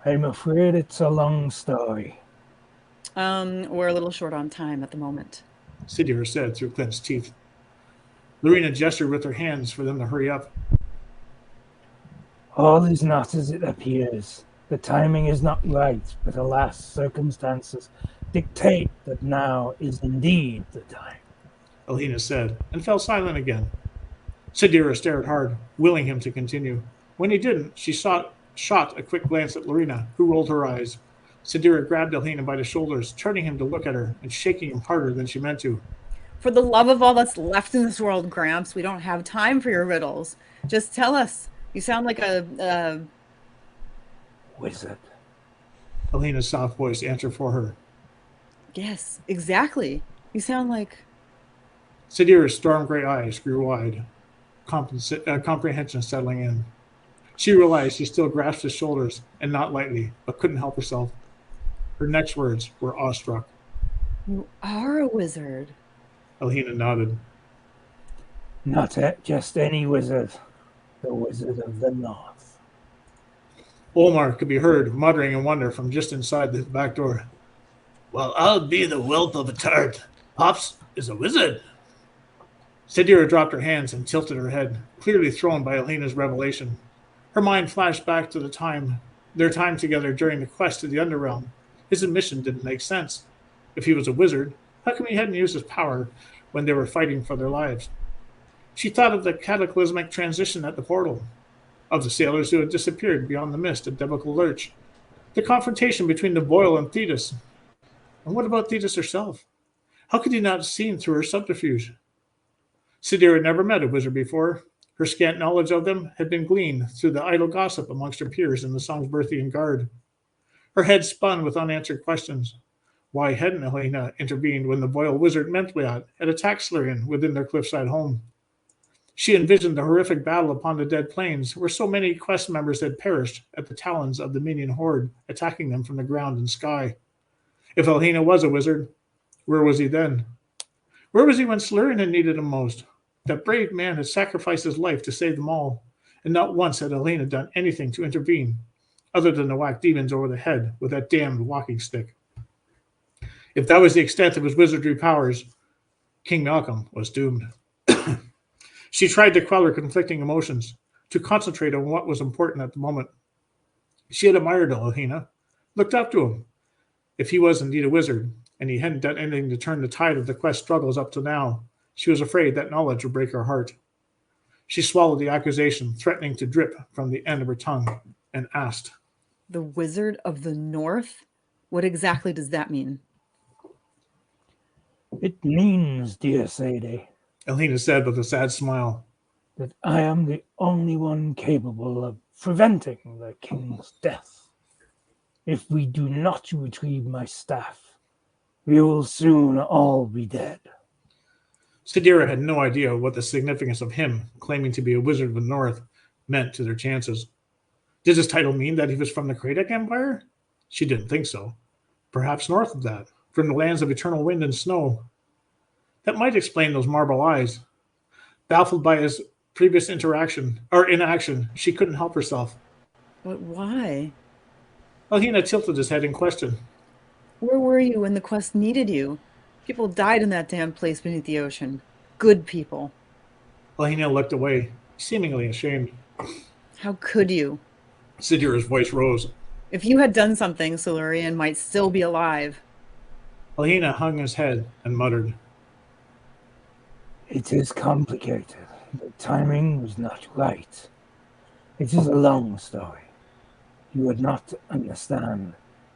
I'm afraid it's a long story. We're a little short on time at the moment. Sadira said through clenched teeth. Lorena gestured with her hands for them to hurry up. All is not as it appears. The timing is not right, but alas, circumstances dictate that now is indeed the time. Alhina said, and fell silent again. Sadira stared hard, willing him to continue. When he didn't, she shot a quick glance at Lorena, who rolled her eyes. Sadira grabbed Alhina by the shoulders, turning him to look at her and shaking him harder than she meant to. For the love of all that's left in this world, Gramps, we don't have time for your riddles. Just tell us. You sound like a wizard. Alhina's soft voice answered for her. Yes, exactly. You sound like... Sadira's storm gray eyes grew wide, comprehension settling in. She realized she still grasped his shoulders, and not lightly, but couldn't help herself. Her next words were awestruck. You are a wizard. Alhina nodded. Not just any wizard, the Wizard of the North. Olmar could be heard muttering in wonder from just inside the back door. Well, I'll be the whelp of a tart. Pops is a wizard. Sidira dropped her hands and tilted her head, clearly thrown by Alhina's revelation. Her mind flashed back to their time together during the quest to the Underrealm. His admission didn't make sense. If he was a wizard, how come he hadn't used his power when they were fighting for their lives? She thought of the cataclysmic transition at the portal, of the sailors who had disappeared beyond the mist at Debacle Lurch, the confrontation between the Boyle and Thetis. And what about Thetis herself? How could he not have seen through her subterfuge? Sidira had never met a wizard before. Her scant knowledge of them had been gleaned through the idle gossip amongst her peers in the Songsberthian Guard. Her head spun with unanswered questions. Why hadn't Helena intervened when the Boyle wizard Mentliot had attacked Slurian within their cliffside home? She envisioned the horrific battle upon the Dead Plains, where so many quest members had perished at the talons of the minion horde, attacking them from the ground and sky. If Helena was a wizard, where was he then? Where was he when Slurian had needed him most? That brave man had sacrificed his life to save them all, and not once had Helena done anything to intervene, other than to whack demons over the head with that damned walking stick. If that was the extent of his wizardry powers, King Malcolm was doomed. She tried to quell her conflicting emotions, to concentrate on what was important at the moment. She had admired Helena, looked up to him. If he was indeed a wizard, and he hadn't done anything to turn the tide of the quest struggles up to now, she was afraid that knowledge would break her heart. She swallowed the accusation, threatening to drip from the end of her tongue, and asked, The Wizard of the North? What exactly does that mean? It means, dear Sadie, Helena said with a sad smile, that I am the only one capable of preventing the king's death. If we do not retrieve my staff, we will soon all be dead. Sidira had no idea what the significance of him claiming to be a wizard of the North meant to their chances. Did his title mean that he was from the Kradek Empire? She didn't think so. Perhaps north of that, from the lands of eternal wind and snow. That might explain those marble eyes. Baffled by his previous inaction, she couldn't help herself. But why? Alhina tilted his head in question. Where were you when the quest needed you? People died in that damn place beneath the ocean. Good people. Alhina looked away, seemingly ashamed. How could you? Sidira's voice rose. If you had done something, Silurian might still be alive. Alhina hung his head and muttered, It is complicated. The timing was not right. It is a long story. You would not understand,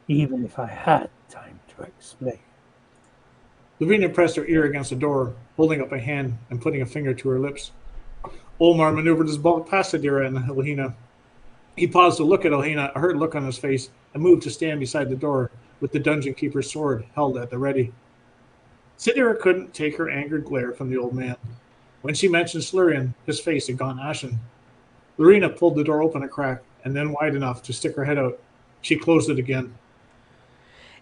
even if I had time to explain. Lavinia pressed her ear against the door, holding up a hand and putting a finger to her lips. Olmar maneuvered his bulk past Sidira and Alhina. He paused to look at Alhina, a hurt look on his face, and moved to stand beside the door with the dungeon keeper's sword held at the ready. Sidira couldn't take her angered glare from the old man. When she mentioned Slurian, his face had gone ashen. Lorena pulled the door open a crack, and then wide enough to stick her head out. She closed it again.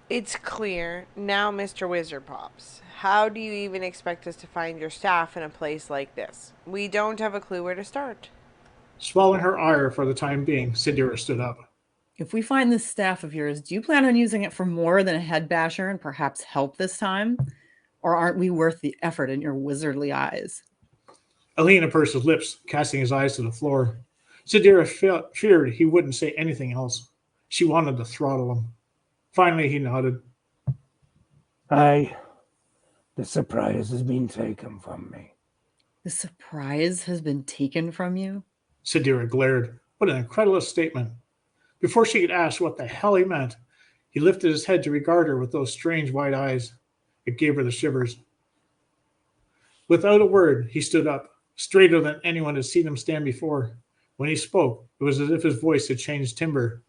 It's clear. Now, Mr. Wizard Pops, how do you even expect us to find your staff in a place like this? We don't have a clue where to start. Swallowing her ire for the time being, Sidira stood up. If we find this staff of yours, do you plan on using it for more than a head basher and perhaps help this time? Or aren't we worth the effort in your wizardly eyes? Alhina pursed his lips, casting his eyes to the floor. Sidira feared he wouldn't say anything else. She wanted to throttle him. Finally, he nodded. The surprise has been taken from me. The surprise has been taken from you? Sidira glared. What an incredulous statement. Before she could ask what the hell he meant, he lifted his head to regard her with those strange wide eyes. It gave her the shivers. Without a word, he stood up, straighter than anyone had seen him stand before. When he spoke, it was as if his voice had changed timbre.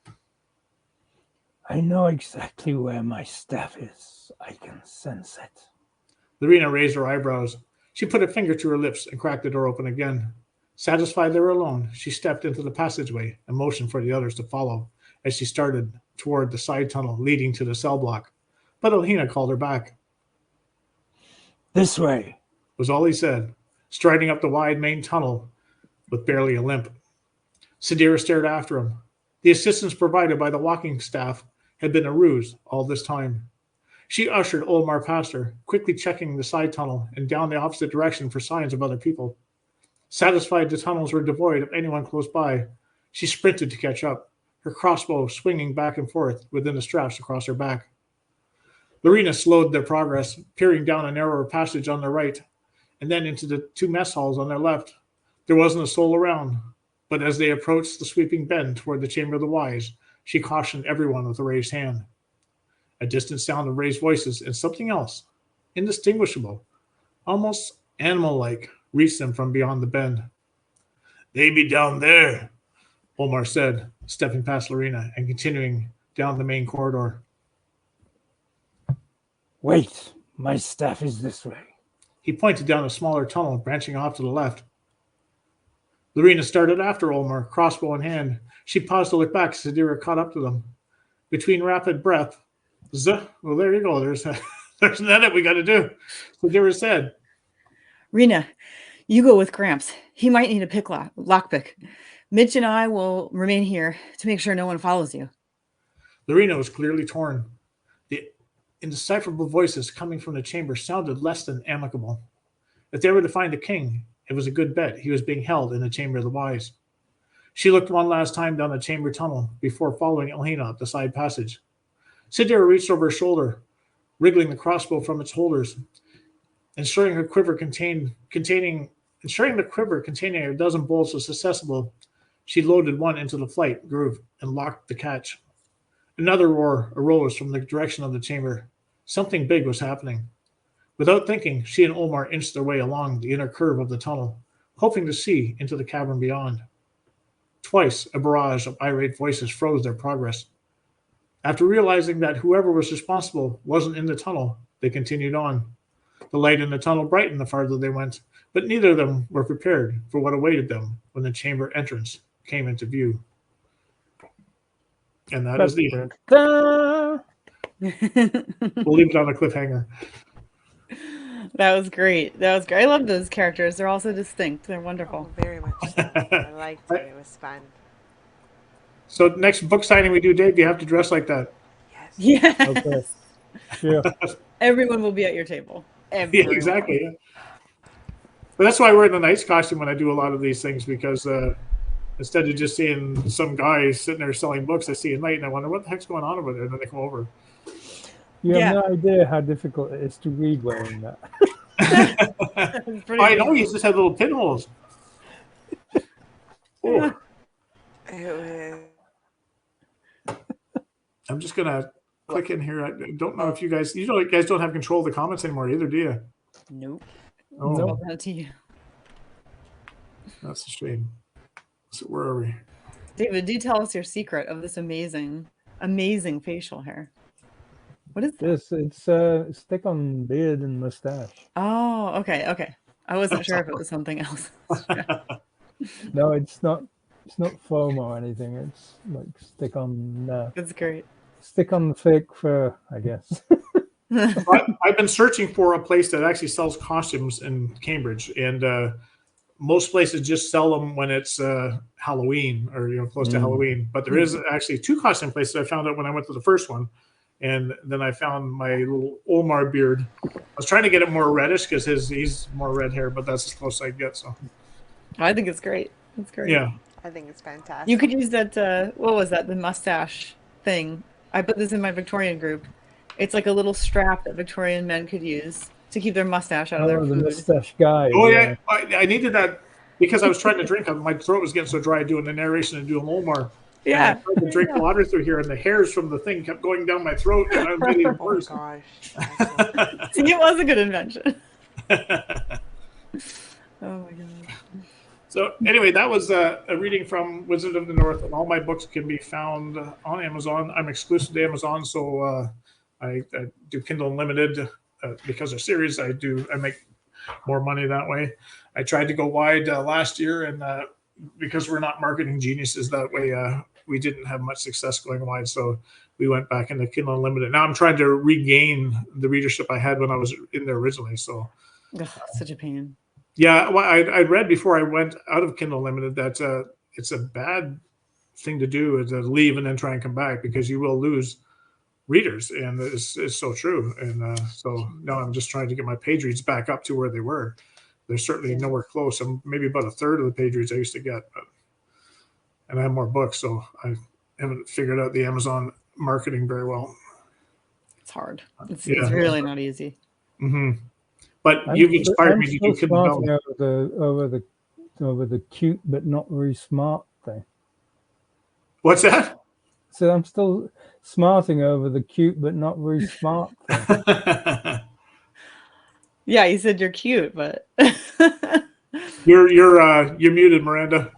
I know exactly where my staff is. I can sense it. Lorena raised her eyebrows. She put a finger to her lips and cracked the door open again. Satisfied they were alone, she stepped into the passageway and motioned for the others to follow as she started toward the side tunnel leading to the cell block. But Alhina called her back. This way. was all he said, striding up the wide main tunnel with barely a limp. Sadira stared after him. The assistance provided by the walking staff had been a ruse all this time. She ushered Olmar past her, quickly checking the side tunnel and down the opposite direction for signs of other people. Satisfied the tunnels were devoid of anyone close by, she sprinted to catch up, her crossbow swinging back and forth within the straps across her back. Lorena slowed their progress, peering down a narrower passage on their right, and then into the 2 mess halls on their left. There wasn't a soul around, but as they approached the sweeping bend toward the Chamber of the Wise, she cautioned everyone with a raised hand. A distant sound of raised voices and something else, indistinguishable, almost animal-like, reached them from beyond the bend. "They be down there," Olmar said, stepping past Lorena and continuing down the main corridor. Wait, my staff is this way. He pointed down a smaller tunnel branching off to the left. Lorena started after Olmar, crossbow in hand. She paused to look back as Sadira caught up to them. Between rapid breath, well, there you go. There's that we got to do. Sadira said, Rena, you go with Gramps. He might need a lockpick. Mitch and I will remain here to make sure no one follows you. Lorena was clearly torn. The indecipherable voices coming from the chamber sounded less than amicable. If they were to find the king, it was a good bet he was being held in the Chamber of the Wise. She looked one last time down the chamber tunnel before following Elena up the side passage. Sadira reached over her shoulder, wriggling the crossbow from its holders, ensuring the quiver containing a dozen bolts was accessible. She loaded one into the flight groove and locked the catch. Another roar arose from the direction of the chamber. Something big was happening. Without thinking, she and Olmar inched their way along the inner curve of the tunnel, hoping to see into the cavern beyond. Twice, a barrage of irate voices froze their progress. After realizing that whoever was responsible wasn't in the tunnel, they continued on. The light in the tunnel brightened the farther they went, but neither of them were prepared for what awaited them when the chamber entrance came into view. And that is the end. We'll leave it on a cliffhanger. That was great. That was great. I love those characters. They're all so distinct. They're wonderful. Oh, very much so. I liked it. It was fun. So next book signing we do, Dave, you have to dress like that. Yes. Okay. Sure. Everyone will be at your table. Yeah, exactly. Yeah. But that's why I wear the knight's costume when I do a lot of these things, because instead of just seeing some guy sitting there selling books, I see a knight and I wonder what the heck's going on over there. And then they come over. You have no idea how difficult it is to read wearing that. I know, you just had little pinholes. Oh. I'm just gonna click in here. I don't know if you guys don't have control of the comments anymore either, do you? Nope. Oh, it's all down to you. That's a shame. So where are we? David, do tell us your secret of this amazing facial hair. What is this? It's stick on beard and mustache. Oh, okay. I wasn't sure if it was something else. No, it's not foam or anything. It's like stick on. That's great. Stick on the fake fur, I guess. I've been searching for a place that actually sells costumes in Cambridge, and most places just sell them when it's Halloween or close to Halloween. But there is actually 2 costume places I found out when I went to the first one, and then I found my little Olmar beard. I was trying to get it more reddish because he's more red hair, but that's as close as I get. So I think it's great. It's great. Yeah, I think it's fantastic. You could use that. What was that? The mustache thing. I put this in my Victorian group. It's like a little strap that Victorian men could use to keep their mustache out of their the food. mustache guy. Oh yeah, I needed that because I was trying to drink. My throat was getting so dry doing the narration and doing Olmar. Yeah. And I tried to drink water through here, and the hairs from the thing kept going down my throat, and I was getting Oh worse. gosh. See, it was a good invention. Oh my god. So anyway, that was a reading from Wizard of the North, and all my books can be found on Amazon. I'm exclusive to Amazon, so I do Kindle Unlimited because of series. I make more money that way. I tried to go wide last year, and because we're not marketing geniuses that way, we didn't have much success going wide. So we went back into Kindle Unlimited. Now I'm trying to regain the readership I had when I was in there originally. So Ugh, such a pain. Yeah, well, I read before I went out of Kindle Unlimited that it's a bad thing to do is to leave and then try and come back because you will lose readers, and it's so true. And so now I'm just trying to get my page reads back up to where they were. They're certainly nowhere close. I'm maybe about a third of the page reads I used to get, and I have more books, so I haven't figured out the Amazon marketing very well. It's hard. It's really not easy. Mm-hmm. But you've inspired me to do Kindle Unlimited over the cute but not very smart thing. What's that? So I'm still smarting over the cute but not very smart thing. Yeah, you said you're cute, but you're muted, Miranda.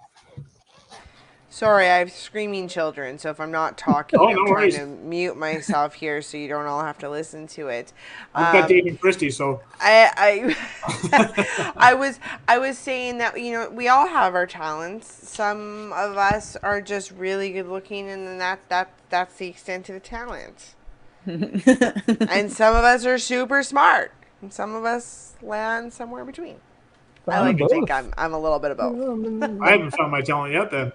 Sorry, I have screaming children, so if I'm not talking, I'm no trying worries. to mute myself here so you don't all have to listen to it. I've got Dave and Christie, so I was saying that, you know, we all have our talents. Some of us are just really good looking, and then that's the extent of the talent. And some of us are super smart, and some of us land somewhere between. I like to think I'm a little bit of both. I haven't found my talent yet then.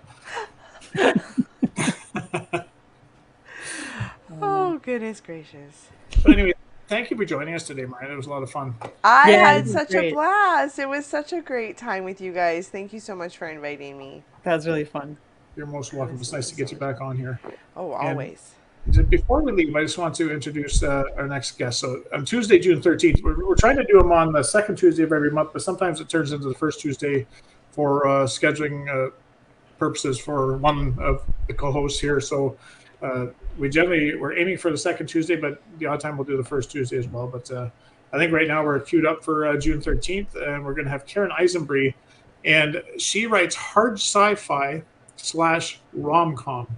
Oh, goodness gracious. But anyway, thank you for joining us today, Miranda. It was a lot of fun. I had such a blast. It was such a great time with you guys. Thank you so much for inviting me. That was really fun. You're most welcome. It's nice to get you back on here. Oh, always. And before we leave, I just want to introduce our next guest. So on Tuesday, June 13th, we're trying to do them on the second Tuesday of every month, but sometimes it turns into the first Tuesday for scheduling purposes for one of the co-hosts here. So we're aiming for the second Tuesday, but the odd time we'll do the first Tuesday as well. But I think right now we're queued up for June 13th, and we're going to have Karen Eisenbree, and she writes hard sci-fi / RomCom.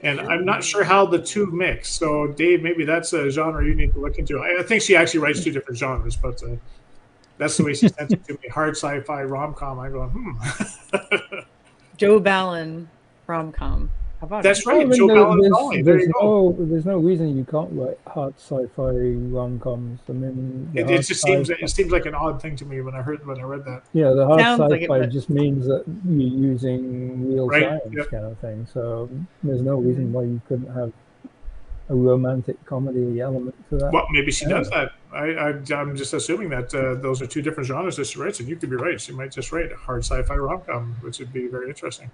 And I'm not sure how the two mix. So, Dave, maybe that's a genre you need to look into. I think she actually writes two different genres, but that's the way she sent it to me. Hard sci-fi, rom-com. I go, Joe Ballin, rom-com. How about that's right. Joe Ballin. There's no reason you can't write hard sci-fi rom-coms. I mean, it just seems like an odd thing to me when I read that. Yeah, the hard sci-fi just means that you're using real science kind of thing. So there's no reason why you couldn't have a romantic comedy element to that. Well, maybe she does that. I'm just assuming that those are two different genres that she writes, and you could be right. She might just write a hard sci-fi rom-com, which would be very interesting.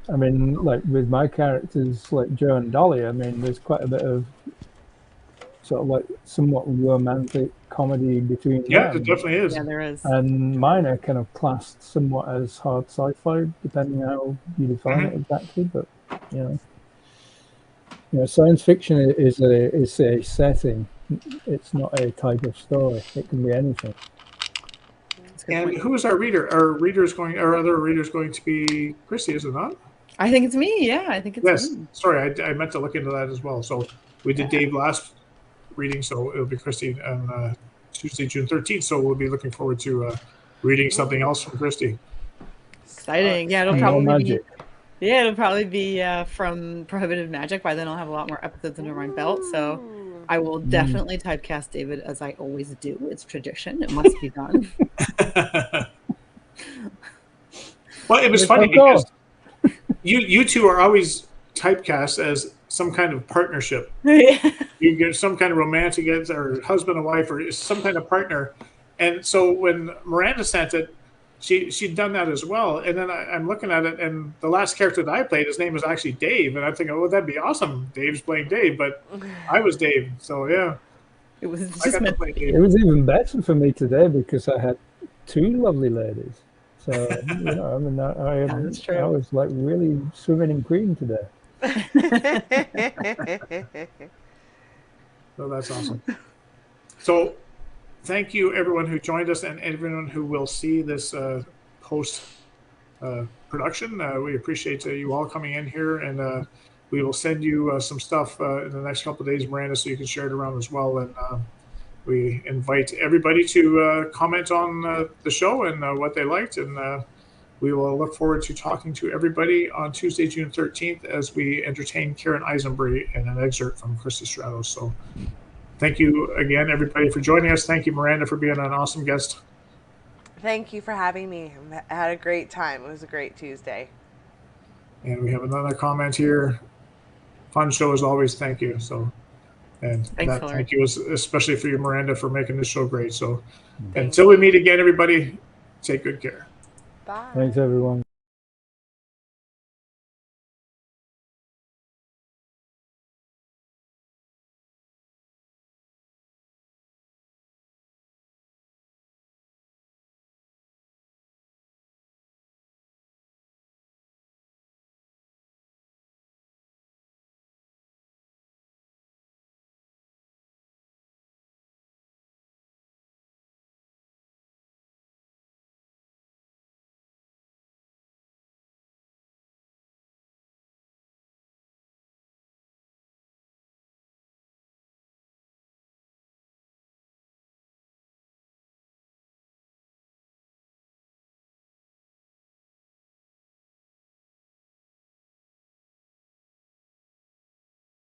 I mean, like with my characters, like Joe and Dolly, I mean, there's quite a bit of sort of like somewhat romantic comedy between them. Yeah, there definitely is. Yeah, there is. And mine are kind of classed somewhat as hard sci-fi, depending how you define it exactly. But you know, science fiction is a setting. It's not a type of story. It can be anything. And who is our reader? Our other reader's going to be Christie, is it not? I think it's me. Yeah, I think it's me. Sorry, I meant to look into that as well. So we did Dave last reading, so it'll be Christie on Tuesday, June 13th. So we'll be looking forward to reading something else from Christie. Exciting. Yeah, it'll probably be from Prohibited Magic. By then I'll have a lot more episodes under my belt. So I will definitely typecast David, as I always do. It's tradition. It must be done. Well, it was funny because you two are always typecast as some kind of partnership. You get some kind of romantic, or husband and wife, or some kind of partner. And so when Miranda sent it, she'd done that as well. And then I'm looking at it, and the last character that I played, his name was actually Dave. And I'm thinking, oh, that'd be awesome. Dave's playing Dave, but I was Dave. So yeah, it was just meant. It was even better for me today because I had two lovely ladies. So I mean, I was like really swimming in cream today. So that's awesome. So thank you, everyone who joined us, and everyone who will see this post production. We appreciate you all coming in here, and we will send you some stuff in the next couple of days, Miranda, so you can share it around as well. And we invite everybody to comment on the show and what they liked, and we will look forward to talking to everybody on Tuesday, June 13th, as we entertain Karen Eisenbree and an excerpt from Christie Stratos. So thank you again, everybody, for joining us. Thank you, Miranda, for being an awesome guest. Thank you for having me. I had a great time. It was a great Tuesday. And we have another comment here. Fun show as always. Thank you. So, and Thanks, that Hillary. thank you is especially for you, Miranda, for making this show great. So, Thank until we you. meet again, everybody, take good care. Bye. Thanks, everyone.